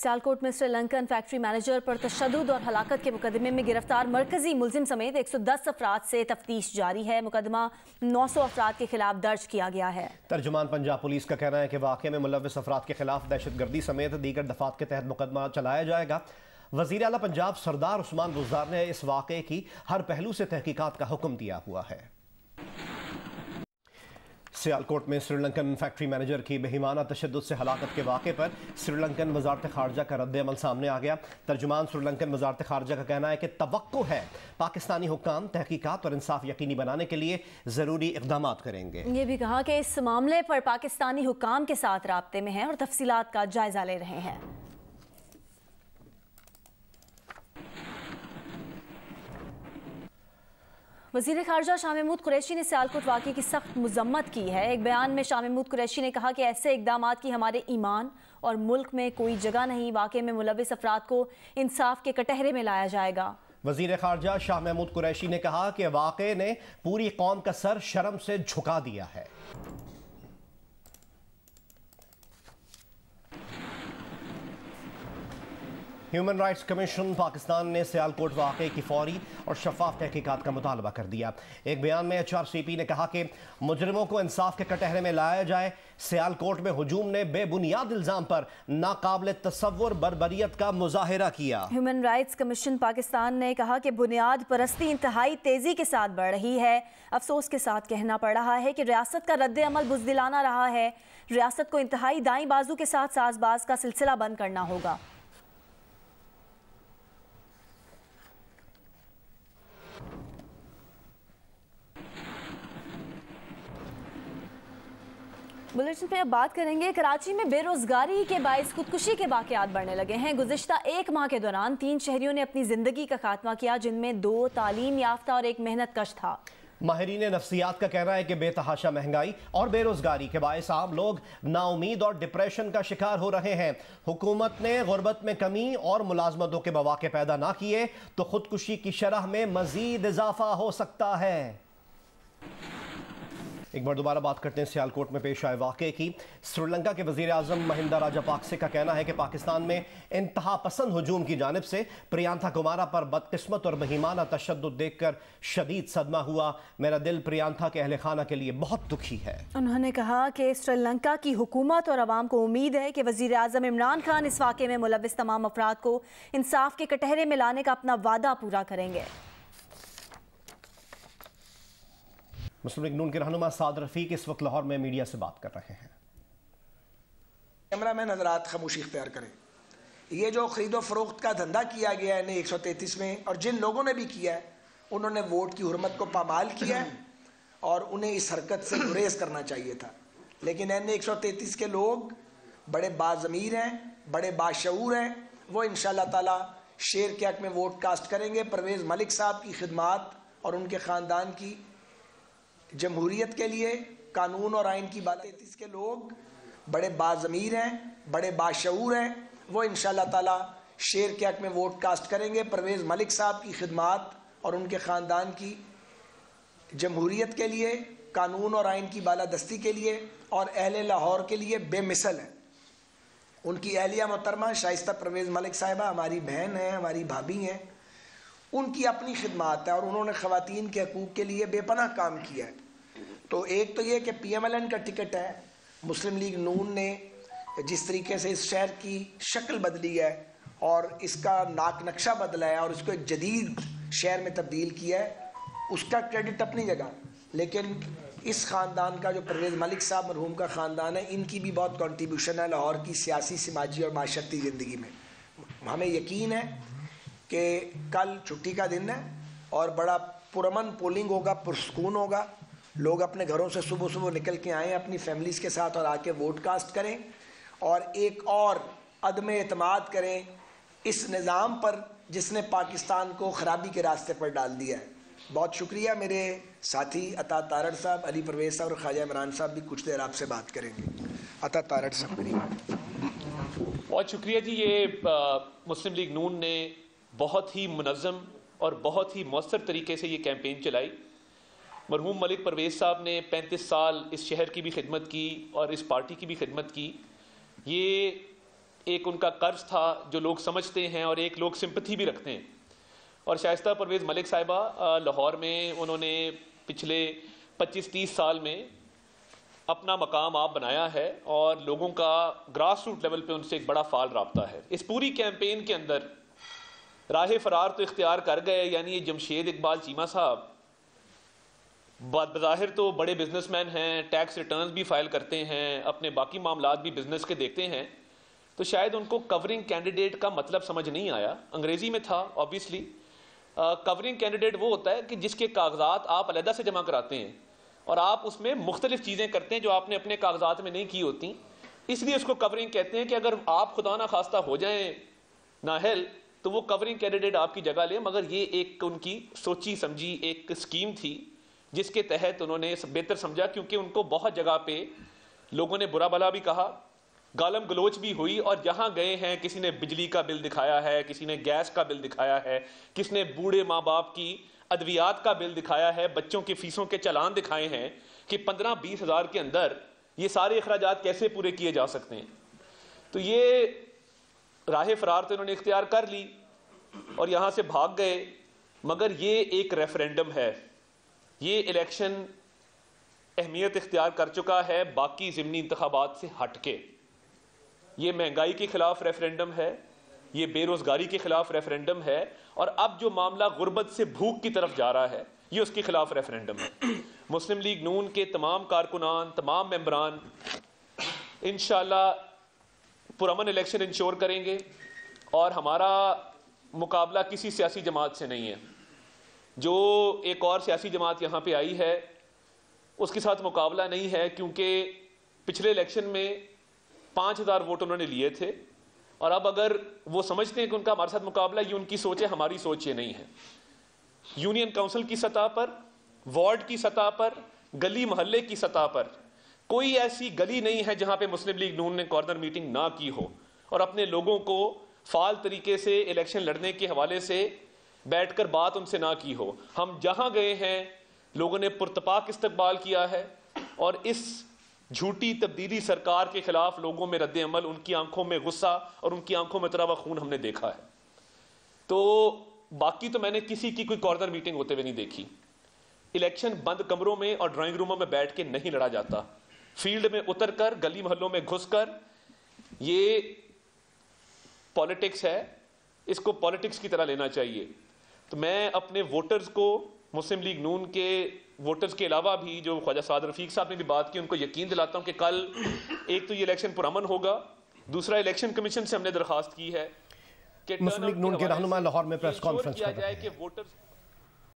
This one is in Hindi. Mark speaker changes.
Speaker 1: सियालकोट में श्रीलंकन फैक्ट्री मैनेजर पर तशद्दुद और हलाकत के मुकदमे में गिरफ्तार मरकजी मुलजिम समेत 110 अफराद से तफ्तीश जारी है। मुकदमा 900 अफराद के खिलाफ दर्ज किया गया है।
Speaker 2: तर्जुमान पंजाब पुलिस का कहना है कि वाक़े में मुलव्विस अफराद के खिलाफ दहशतगर्दी समेत दीगर दफात के तहत मुकदमा चलाया जाएगा। वज़ीर आला पंजाब सरदार उस्मान बुज़दार ने इस वाक़े की हर पहलू से तहकीकात का हुक्म दिया हुआ है। सियालकोट में श्रीलंकन फैक्ट्री मैनेजर की बेईमाना तशद्दुद से हलाकत के वाक़े पर श्रीलंकन वज़ारत ख़ारजा का रद्द-ए-अमल सामने आ गया। तर्जुमान श्रीलंकन वज़ारत ख़ारजा का कहना है कि तवक्को है पाकिस्तानी हुक्काम तहकीकात और इंसाफ यकीनी बनाने के लिए ज़रूरी इक़दाम करेंगे।
Speaker 1: ये भी कहा कि इस मामले पर पाकिस्तानी हुक्काम के साथ राब्ते में हैं और तफसीलात का जायजा ले रहे हैं। वज़ीर ख़ारजा शाह महमूद कुरैशी ने सियालकोट वाक़े की सख्त मज़म्मत की है। एक बयान में शाह महमूद कुरैशी ने कहा कि ऐसे इक़दामात की हमारे ईमान और मुल्क में कोई जगह नहीं। वाक़े में मुलव्विस अफराद को इंसाफ के कटहरे में लाया जाएगा।
Speaker 2: वज़ीर ख़ारजा शाह महमूद कुरैशी ने कहा कि वाक़े ने पूरी कौम का सर शर्म से झुका दिया है। ह्यूमन राइट्स कमीशन पाकिस्तान ने सियालकोट वाक़े की फौरी और शफाफ तहकीकात का मुतालबा कर दिया। एक बयान में HRCP ने कहा कि मुजरिमों को इंसाफ के कटहरे में लाया जाए। सियालकोट में हुजूम ने बेबुनियाद इल्ज़ाम पर नाकाबिल तसव्वुर बर्बरियत का मुजाहिरा किया।
Speaker 1: ह्यूमन राइट्स कमीशन पाकिस्तान ने कहा कि बुनियाद परस्ती इंतहाई तेज़ी के साथ बढ़ रही है। अफसोस के साथ कहना पड़ रहा है कि रियासत का रद्द-ए-अमल बुज़दिलाना रहा है। रियासत को इंतहाई दाईं बाजू के साथ साजबाज का सिलसिला बंद करना होगा। बुलेटिन में अब बात करेंगे। कराची में बेरोजगारी के बाइस खुदकुशी के वाक़यात बढ़ने लगे हैं। गुज़िश्ता एक माह के दौरान 3 शहरियों ने अपनी ज़िंदगी का खात्मा किया, जिनमें 2 तालीम याफ्ता और 1 मेहनत कश था।
Speaker 2: माहिरीन नफ्सियात का कहना है कि बेतहाशा महंगाई और बेरोजगारी के बायस आम लोग नाउमीद और डिप्रेशन का शिकार हो रहे हैं। हुकूमत ने गुर्बत में कमी और मुलाजमतों के मौके पैदा ना किए तो खुदकुशी की शरह में मजीद इजाफा हो सकता है। एक बार दोबारा बात करते हैं सियालकोट में पेश आए वाक़े की। श्रीलंका के वज़ीर आज़म महिंदा राजापाक्से का कहना है कि पाकिस्तान में इंतहा पसंद हुजूम की जानिब से प्रियंका कुमारा पर बदकिस्मत और बहीमाना तशद्दुद देखकर शदीद सदमा हुआ। मेरा दिल प्रियंका के अहले खाना के लिए बहुत दुखी है।
Speaker 1: उन्होंने कहा कि श्रीलंका की हुकूमत और अवाम को उम्मीद है कि वज़ीर आज़म इमरान खान इस वाक़े में मुलव्विस तमाम अफराद को इंसाफ के कटहरे में लाने का अपना वादा पूरा करेंगे।
Speaker 2: मुस्लिम लीग नून के रहनुमा साद रफीक इस वक्त लाहौर में मीडिया से बात कर रहे हैं।
Speaker 3: कैमरा मैन हज़रात खामोशी इख्तियार करें। ये जो खरीदो फरोख्त का धंधा किया गया है 133 में, और जिन लोगों ने भी किया है उन्होंने वोट की हुर्मत को पामाल किया है और उन्हें इस हरकत से गुरेज करना चाहिए था। लेकिन N133 के लोग बड़े बाज़मीर हैं, बड़े बाशऊर हैं। वो इंशाअल्लाह ताला शेर के हक में वोट कास्ट करेंगे। परवेज़ मलिक साहब की खिदमात और उनके ख़ानदान की जमहूरियत के लिए कानून और आइन की बात। 33 के लोग बड़े बाज़मीर हैं, बड़े बाशऊर हैं। वो इंशाअल्लाह ताला शेर के हक में वोट कास्ट करेंगे। परवेज़ मलिक साहब की खिदमात और उनके ख़ानदान की जमहूरियत के लिए, कानून और आइन की बालादस्ती के लिए और अहले लाहौर के लिए बेमिसल है। उनकी अहलिया मोहतरमा शाइस्ता परवेज़ मलिक साहिबा हमारी बहन हैं, हमारी भाभी हैं। उनकी अपनी खिदमात है और उन्होंने ख़वातीन के हकूक़ के लिए बेपनाह काम किया है। तो एक तो ये कि PMLN का टिकट है, मुस्लिम लीग नून ने जिस तरीके से इस शहर की शक्ल बदली है और इसका नाक नक्शा बदला है और इसको एक जदीद शहर में तब्दील किया है, उसका क्रेडिट अपनी जगह। लेकिन इस ख़ानदान का जो परवेज़ मलिक साहब मरहूम का ख़ानदान है, इनकी भी बहुत कंट्रीब्यूशन है लाहौर की सियासी, समाजी और माशरती ज़िंदगी में। हमें यकीन है कि कल छुट्टी का दिन है और बड़ा पुरअमन पोलिंग होगा, पुरसकून होगा। लोग अपने घरों से सुबह सुबह निकल के आएँ अपनी फैमिलीज़ के साथ और आके वोट कास्ट करें और एक और अदम एतमाद करें इस निज़ाम पर जिसने पाकिस्तान को ख़राबी के रास्ते पर डाल दिया है। बहुत शुक्रिया। मेरे साथी अता तारड़ साहब, अली परवेज़ साहब और ख्वाजा इमरान साहब भी कुछ देर आपसे बात करेंगे। अता तारड़ साहब मेरी
Speaker 4: बहुत शुक्रिया जी। ये मुस्लिम लीग नून ने बहुत ही मुनज़्ज़म और बहुत ही मौसर तरीके से ये कैंपेन चलाई। मरहूम मलिक परवेज़ साहब ने 35 साल इस शहर की भी खिदमत की और इस पार्टी की भी खिदमत की। ये एक उनका कर्ज था जो लोग समझते हैं और एक लोग सिंपथी भी रखते हैं। और शाइस्ता परवेज़ मलिक साहिबा लाहौर में उन्होंने पिछले 25-30 साल में अपना मकाम आप बनाया है और लोगों का ग्रास रूट लेवल पे उनसे एक बड़ा फाल राब्ता है। इस पूरी कैंपेन के अंदर राह फरार तो इख्तियार कर गए, यानी ये जमशेद इकबाल चीमा साहब बज़ाहिर तो बड़े बिजनेसमैन हैं, टैक्स रिटर्न्स भी फाइल करते हैं, अपने बाकी मामलात भी बिजनेस के देखते हैं, तो शायद उनको कवरिंग कैंडिडेट का मतलब समझ नहीं आया। अंग्रेजी में था ऑब्वियसली। कवरिंग कैंडिडेट वो होता है कि जिसके कागजात आप अलहदा से जमा कराते हैं और आप उसमें मुख्तलिफ चीज़ें करते हैं जो आपने अपने कागजात में नहीं की होती, इसलिए उसको कवरिंग कहते हैं कि अगर आप खुदा ना खास्ता हो जाएं नाहल तो वो कवरिंग कैंडिडेट आपकी जगह ले। मगर ये एक उनकी सोची समझी एक स्कीम थी जिसके तहत उन्होंने बेहतर समझा, क्योंकि उनको बहुत जगह पे लोगों ने बुरा भला भी कहा, गालम गलोच भी हुई, और जहां गए हैं किसी ने बिजली का बिल दिखाया है, किसी ने गैस का बिल दिखाया है, किसी ने बूढ़े माँ बाप की अद्वियात का बिल दिखाया है, बच्चों की फीसों के चालान दिखाए हैं कि 15-20 हज़ार के अंदर ये सारे अखराजात कैसे पूरे किए जा सकते हैं। तो ये राह फरार तो इन्होंने इख्तियार कर ली और यहाँ से भाग गए। मगर ये एक रेफरेंडम है, ये इलेक्शन अहमियत इख्तियार कर चुका है बाकी ज़िमनी इंतखाबात से हट के। ये महंगाई के खिलाफ रेफरेंडम है, ये बेरोजगारी के खिलाफ रेफरेंडम है, और अब जो मामला गुर्बत से भूख की तरफ जा रहा है ये उसके खिलाफ रेफरेंडम है। मुस्लिम लीग नून के तमाम कारकुनान, तमाम मेंबरान इंशाअल्लाह पुरअमन इलेक्शन इंश्योर करेंगे और हमारा मुकाबला किसी सियासी जमात से नहीं है। जो एक और सियासी जमात यहाँ पे आई है उसके साथ मुकाबला नहीं है, क्योंकि पिछले इलेक्शन में 5000 वोट उन्होंने लिए थे और अब अगर वो समझते हैं कि उनका हमारे साथ मुकाबला, ये उनकी सोच है, हमारी सोच ये नहीं है। यूनियन काउंसिल की सतह पर, वार्ड की सतह पर, गली मोहल्ले की सतह पर कोई ऐसी गली नहीं है जहां पे मुस्लिम लीग नून ने कॉर्नर मीटिंग ना की हो और अपने लोगों को फाल तरीके से इलेक्शन लड़ने के हवाले से बैठकर बात उनसे ना की हो। हम जहां गए हैं लोगों ने पुरतपाक इस्तकबाल किया है और इस झूठी तब्दीली सरकार के खिलाफ लोगों में रद्द अमल, उनकी आंखों में गुस्सा और उनकी आंखों में उतरा हुआ खून हमने देखा है। तो बाकी तो मैंने किसी की कोई कॉर्नर मीटिंग होते हुए नहीं देखी। इलेक्शन बंद कमरों में और ड्राइंग रूमों में बैठ के नहीं लड़ा जाता, फील्ड में उतरकर, गली मोहल्लों में घुसकर। ये पॉलिटिक्स है, इसको पॉलिटिक्स की तरह लेना चाहिए। तो मैं अपने वोटर्स को, मुस्लिम लीग नून के वोटर्स के अलावा भी जो ख्वाजा साद रफीक साहब ने भी बात की, उनको यकीन दिलाता हूं कि कल एक तो ये इलेक्शन पुरअमन होगा, दूसरा इलेक्शन कमीशन से हमने दरखास्त की है कि
Speaker 2: मुस्लिम लीग नून के रहनुमा लाहौर में प्रेस कॉन्फ्रेंस
Speaker 4: किया जाए कि वोटर्स